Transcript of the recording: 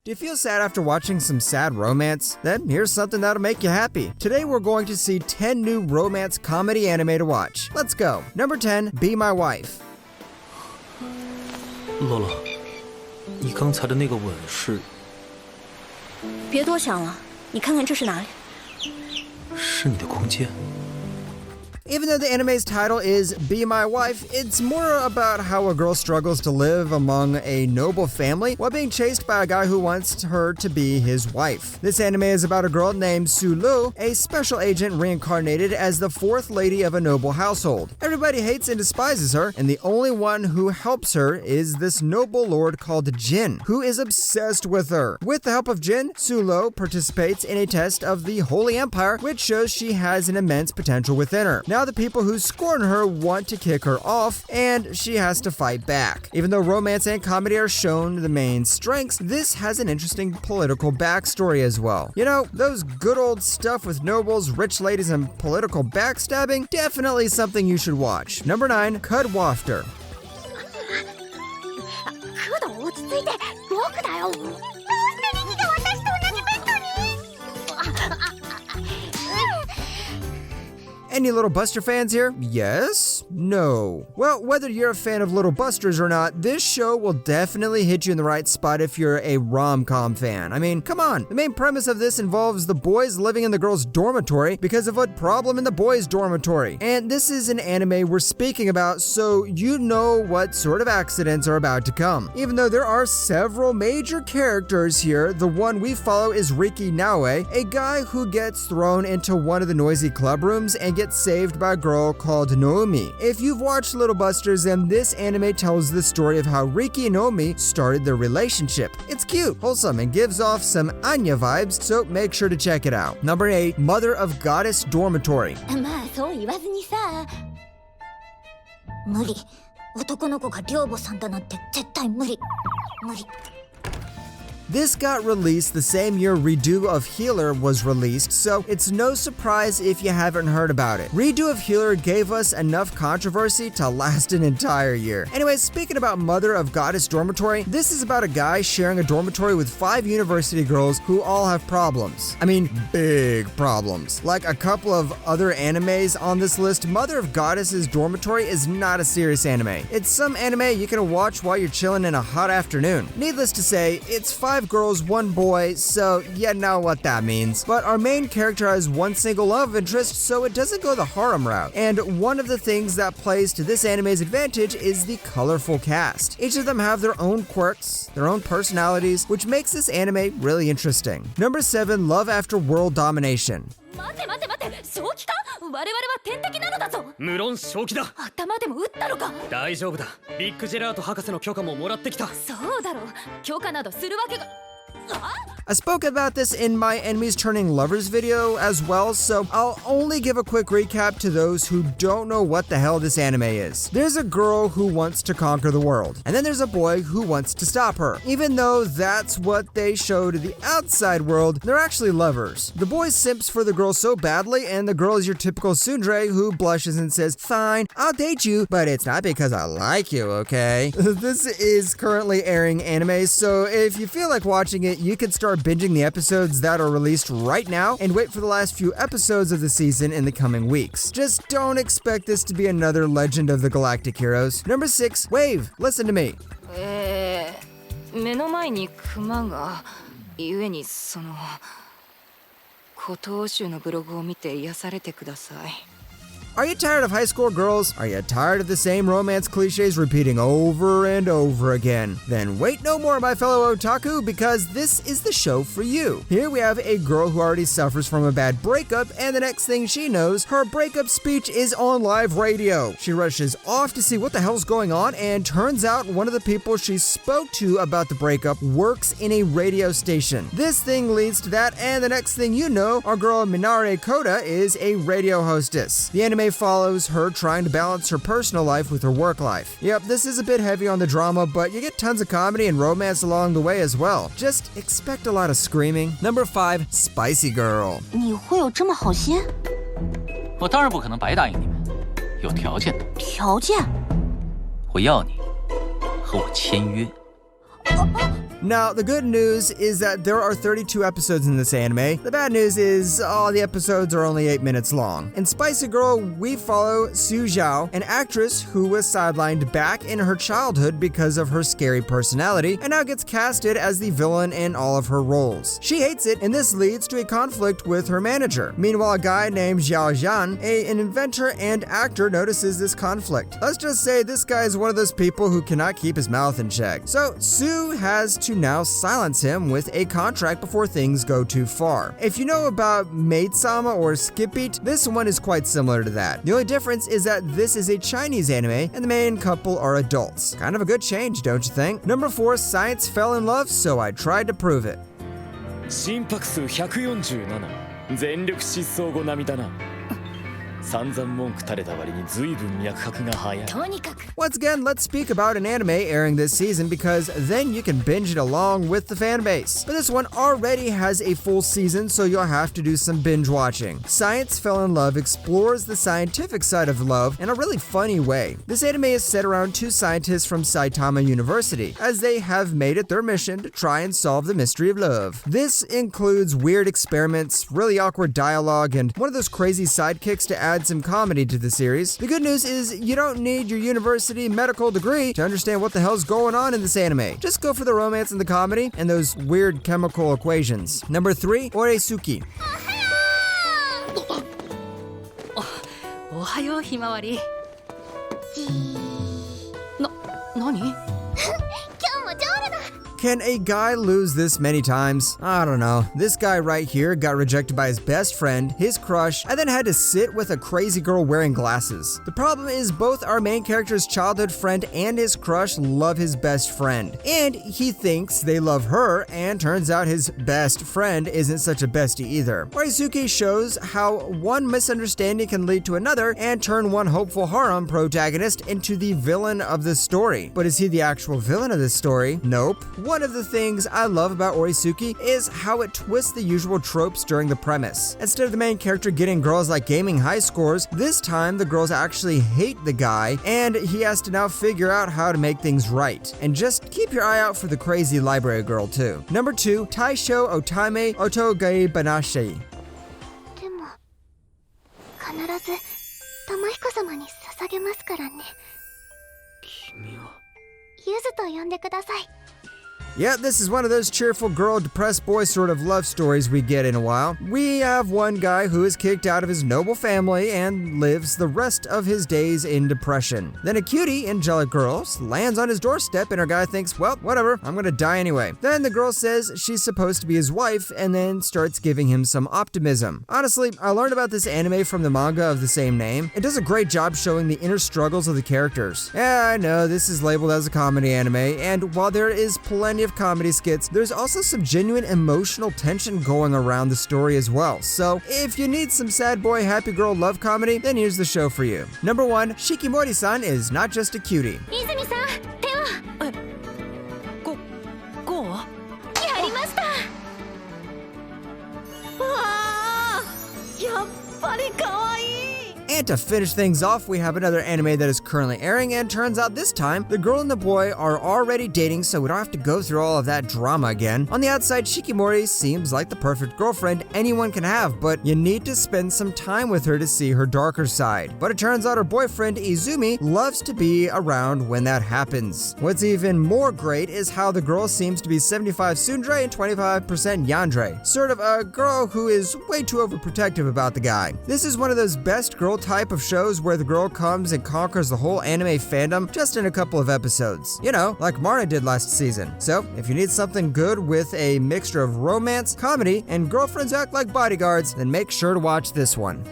Do you feel sad after watching some sad romance? Then here's something that'll make you happy. Today we're going to see 10 new romance comedy anime to watch. Let's go. Number 10, Be My Wife. 洛洛，你刚才的那个吻是？别多想了，你看看这是哪里？是你的空间。 Even though the anime's title is Be My Wife, it's more about how a girl struggles to live among a noble family while being chased by a guy who wants her to be his wife. This anime is about a girl named Sulu, a special agent reincarnated as the fourth lady of a noble household. Everybody hates and despises her, and the only one who helps her is this noble lord called Jin, who is obsessed with her. With the help of Jin, Sulu participates in a test of the Holy Empire, which shows she has an immense potential within her. Now the people who scorn her want to kick her off, and she has to fight back. Even though romance and comedy are shown the main strengths, this has an interesting political backstory as well. You know, those good old stuff with nobles, rich ladies, and political backstabbing, definitely something you should watch. Number 9, Cud Wafter. Any Little Buster fans here? Yes? No? Well, whether you're a fan of Little Busters or not, this show will definitely hit you in the right spot if you're a rom-com fan. I mean, come on. The main premise of this involves the boys living in the girls' dormitory because of a problem in the boys' dormitory. And this is an anime we're speaking about, so you know what sort of accidents are about to come. Even though there are several major characters here, the one we follow is Riki Naoe, a guy who gets thrown into one of the noisy club rooms and gets saved by a girl called Naomi. If you've watched Little Busters, then this anime tells the story of how Riki and Naomi started their relationship. It's cute, wholesome, and gives off some Anya vibes, so make sure to check it out. Number 8, Mother of Goddess Dormitory. まあそう言わずにさ。無理。男の子が寮母さんだなんて絶対無理。無理。 This got released the same year Redo of Healer was released, so it's no surprise if you haven't heard about it. Redo of Healer gave us enough controversy to last an entire year. Anyways, speaking about Mother of Goddess Dormitory, this is about a guy sharing a dormitory with 5 university girls who all have problems. I mean, big problems. Like a couple of other animes on this list, Mother of Goddess's Dormitory is not a serious anime. It's some anime you can watch while you're chilling in a hot afternoon. Needless to say, it's 5 girls, 1 boy, so you know what that means. But our main character has one single love interest, so it doesn't go the harem route. And one of the things that plays to this anime's advantage is the colorful cast. Each of them have their own quirks, their own personalities, which makes this anime really interesting. Number 7, Love After World Domination. 待て待て待て、正気か？我々は天敵なのだぞ。無論正気だ。頭でも撃ったのか？大丈夫だ。ビッグジェラート博士の許可ももらってきた。そうだろう。許可などするわけが。I spoke about this in my Enemies Turning Lovers video as well, so I'll only give a quick recap to those who don't know what the hell this anime is. There's a girl who wants to conquer the world, and then there's a boy who wants to stop her. Even though that's what they show to the outside world, they're actually lovers. The boy simps for the girl so badly, and the girl is your typical tsundere who blushes and says, "Fine, I'll date you, but it's not because I like you, okay?" This is currently airing anime, so if you feel like watching it, you can start binging the episodes that are released right now and wait for the last few episodes of the season in the coming weeks. Just don't expect this to be another Legend of the Galactic Heroes. Number 6, Wave, listen to me. 目の前にクマが、故にその古藤衆のブログを見て癒されてください。 Are you tired of high school girls? Are you tired of the same romance cliches repeating over and over again? Then wait no more, my fellow otaku, because this is the show for you. Here we have a girl who already suffers from a bad breakup, and the next thing she knows, her breakup speech is on live radio. She rushes off to see what the hell's going on, and turns out one of the people she spoke to about the breakup works in a radio station. This thing leads to that, and the next thing you know, our girl Minare Koda is a radio hostess. The anime follows her trying to balance her personal life with her work life. Yep, this is a bit heavy on the drama, but you get tons of comedy and romance along the way as well. Just expect a lot of screaming. Number 5, Spicy Girl. 你会有这么好心？我当然不可能白答应你们，有条件的。条件？我要你和我签约。Now, the good news is that there are 32 episodes in this anime. The bad news is all the episodes are only 8 minutes long. In Spicy Girl, we follow Su Zhao, an actress who was sidelined back in her childhood because of her scary personality, and now gets casted as the villain in all of her roles. She hates it, and this leads to a conflict with her manager. Meanwhile, a guy named Xiao Zhan, an inventor and actor, notices this conflict. Let's just say this guy is one of those people who cannot keep his mouth in check. So Su has to now silence him with a contract before things go too far. If you know about Maid-sama or Skip Beat, this one is quite similar to that. The only difference is that this is a Chinese anime and the main couple are adults. Kind of a good change, don't you think? Number 4, science fell in love, so I tried to prove it. 心拍数147全力疾走後並みだな散々文句垂れた割に随分脈拍が速い Once again, let's speak about an anime airing this season because then you can binge it along with the fan base. But this one already has a full season, so you'll have to do some binge watching. Science Fell in Love explores the scientific side of love in a really funny way. This anime is set around 2 scientists from Saitama University, as they have made it their mission to try and solve the mystery of love. This includes weird experiments, really awkward dialogue, and one of those crazy sidekicks to add some comedy to the series. The good news is you don't need your university medical degree to understand what the hell's going on in this anime. Just go for the romance and the comedy and those weird chemical equations. Number 3, Oresuki. おはようひまわり何 Can a guy lose this many times? I don't know. This guy right here got rejected by his best friend, his crush, and then had to sit with a crazy girl wearing glasses. The problem is both our main character's childhood friend and his crush love his best friend. And he thinks they love her, and turns out his best friend isn't such a bestie either. Oresuki shows how one misunderstanding can lead to another and turn one hopeful harem protagonist into the villain of the story. But is he the actual villain of this story? Nope. One of the things I love about Oresuki is how it twists the usual tropes during the premise. Instead of the main character getting girls like gaming high scores, this time the girls actually hate the guy, and he has to now figure out how to make things right. And just keep your eye out for the crazy library girl too. Number 2, Taisho Otame Otogai Banashi. でも必ず玉彦様に捧げますからね。君はゆずと呼んでください。 Yeah, this is one of those cheerful girl, depressed boy sort of love stories we get in a while. We have one guy who is kicked out of his noble family and lives the rest of his days in depression. Then a cutie, angelic girl, lands on his doorstep and our guy thinks, well, whatever, I'm gonna die anyway. Then the girl says she's supposed to be his wife and then starts giving him some optimism. Honestly, I learned about this anime from the manga of the same name. It does a great job showing the inner struggles of the characters. Yeah, I know, this is labeled as a comedy anime, and while there is plenty of comedy skits, there's also some genuine emotional tension going around the story as well. So if you need some sad boy, happy girl love comedy, then here's the show for you. Number 1, Shikimori-san is not just a cutie. 泉さん、手をこうやりました。わーやっぱり可愛い And to finish things off, we have another anime that is currently airing, and turns out this time, the girl and the boy are already dating, so we don't have to go through all of that drama again. On the outside, Shikimori seems like the perfect girlfriend anyone can have, but you need to spend some time with her to see her darker side. But it turns out her boyfriend, Izumi, loves to be around when that happens. What's even more great is how the girl seems to be 75 tsundere and 25% yandere, sort of a girl who is way too overprotective about the guy. This is one of those best girl type of shows where the girl comes and conquers the whole anime fandom just in a couple of episodes. You know, like Marna did last season. So, if you need something good with a mixture of romance, comedy, and girlfriends act like bodyguards, then make sure to watch this one.